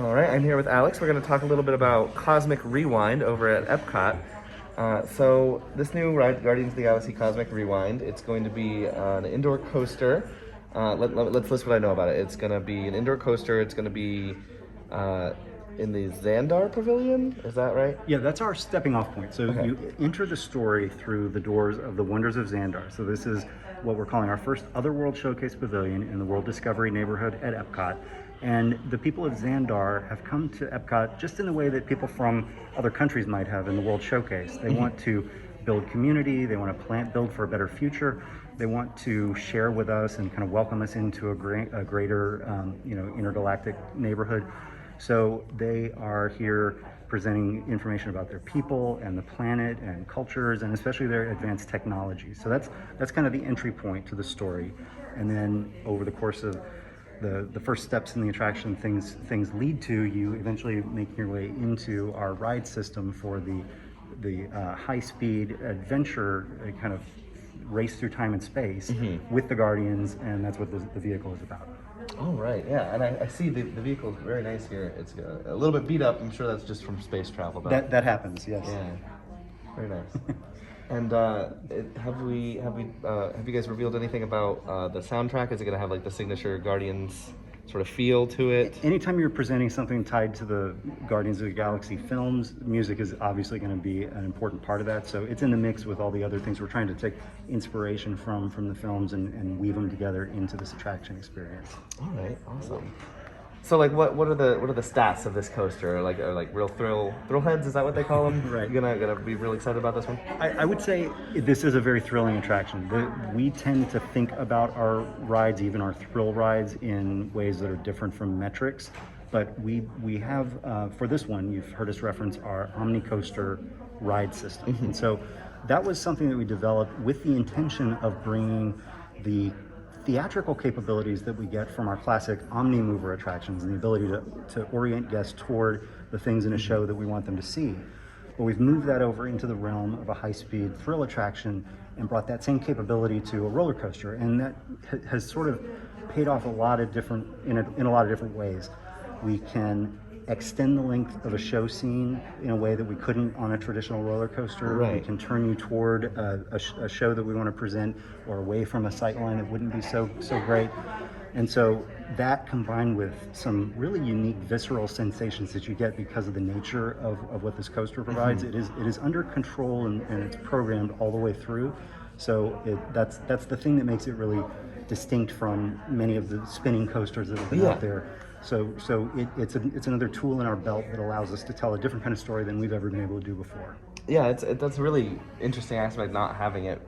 All right, I'm here with Alex. We're going to talk a little bit about Cosmic Rewind over at Epcot. So this new ride, Guardians of the Galaxy Cosmic Rewind, it's going to be an indoor coaster. Let's list what I know about it. It's going to be an indoor coaster. It's going to be uh, in the Xandar Pavilion. Is that right? Yeah, that's our stepping off point. So Okay. you enter the story through the doors of the Wonders of Xandar. So this is what we're calling our first Otherworld Showcase Pavilion in the World Discovery neighborhood at Epcot. And the people of Xandar have come to Epcot just in the way that people from other countries might have in the World Showcase. They want to build community, they want to build for a better future. They want to share with us and kind of welcome us into a greater, intergalactic neighborhood. So they are here presenting information about their people and the planet and cultures and especially their advanced technology. So that's kind of the entry point to the story. And then over the course of the first steps in the attraction, things lead to you eventually making your way into our ride system for the high-speed adventure kind of race through time and space with the Guardians, and that's what the vehicle is about. Oh, right, yeah. And I see the vehicle is very nice here. It's a little bit beat up. I'm sure that's just from space travel. Though. That happens, yes. Yeah, very nice. And have you guys revealed anything about the soundtrack? Is it going to have like the signature Guardians sort of feel to it? Anytime you're presenting something tied to the Guardians of the Galaxy films, music is obviously going to be an important part of that. So it's in the mix with all the other things. We're trying to take inspiration from the films and weave them together into this attraction experience. All right, awesome. So like, what are the stats of this coaster? Are like real thrill heads? Is that what they call them? Right. You gonna be really excited about this one? I would say this is a very thrilling attraction. We tend to think about our rides, even our thrill rides, in ways that are different from metrics. But we have, for this one, you've heard us reference our Omni Coaster ride system. And so that was something that we developed with the intention of bringing the theatrical capabilities that we get from our classic Omni-Mover attractions and the ability to orient guests toward the things in a show that we want them to see. But we've moved that over into the realm of a high-speed thrill attraction and brought that same capability to a roller coaster, and that has sort of paid off in a lot of different ways. We can extend the length of a show scene in a way that we couldn't on a traditional roller coaster. Right. We can turn you toward a show that we want to present or away from a sight line that wouldn't be so great. And so that combined with some really unique visceral sensations that you get because of the nature of what this coaster provides, it is under control and it's programmed all the way through. So that's the thing that makes it really distinct from many of the spinning coasters that have been out there. So it's another tool in our belt that allows us to tell a different kind of story than we've ever been able to do before. Yeah, that's a really interesting aspect, not having it,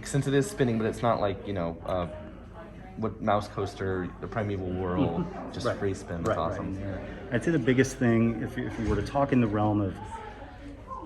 since it is spinning, but it's not like, what Mouse Coaster, the Primeval Whirl, just Right. free spin. That's awesome. Right. Yeah. I'd say the biggest thing, if you were to talk in the realm of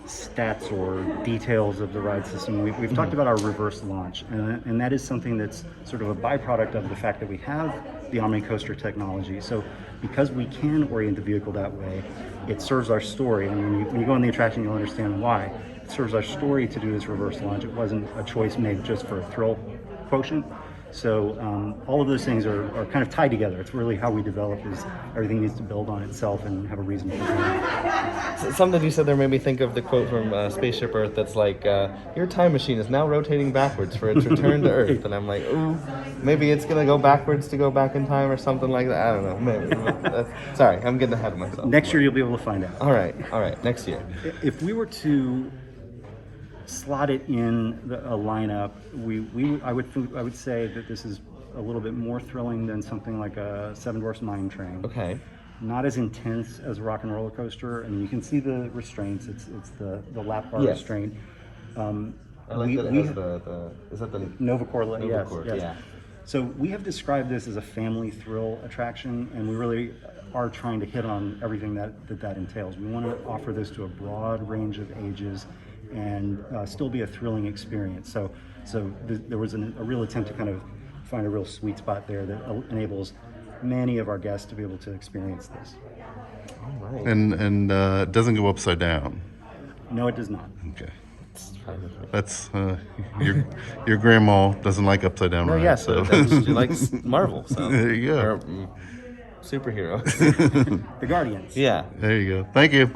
stats or details of the ride system, we've talked about our reverse launch, and that is something that's sort of a byproduct of the fact that we have the Omni Coaster technology. So because we can orient the vehicle that way, it serves our story, and when you go on the attraction, you'll understand why. It serves our story to do this reverse launch. It wasn't a choice made just for a thrill quotient. So all of those things are kind of tied together. It's really how we develop is everything needs to build on itself and have a reason to present. So something you said there made me think of the quote from Spaceship Earth that's like, your time machine is now rotating backwards for its return to Earth. And I'm like, ooh, maybe it's going to go backwards to go back in time or something like that. I don't know. Maybe. Sorry, I'm getting ahead of myself. Next year you'll be able to find out. All right, next year. If we were to slot it in a lineup, I would say that this is a little bit more thrilling than something like a Seven Dwarfs Mine Train. Okay. Not as intense as a Rock and Roller Coaster. I mean, you can see the restraints. It's the lap bar Yes. restraint. I like that it has is that the Novacore? Yes. Yeah. So we have described this as a family thrill attraction, and we really are trying to hit on everything that entails. We want to offer this to a broad range of ages and still be a thrilling experience. So there was a real attempt to kind of find a real sweet spot there that enables many of our guests to be able to experience this. All right. And it doesn't go upside down. No, it does not. Okay. That's your grandma doesn't like upside down rides. So she likes Marvel. So there you go. superheroes. The Guardians. Yeah. There you go. Thank you.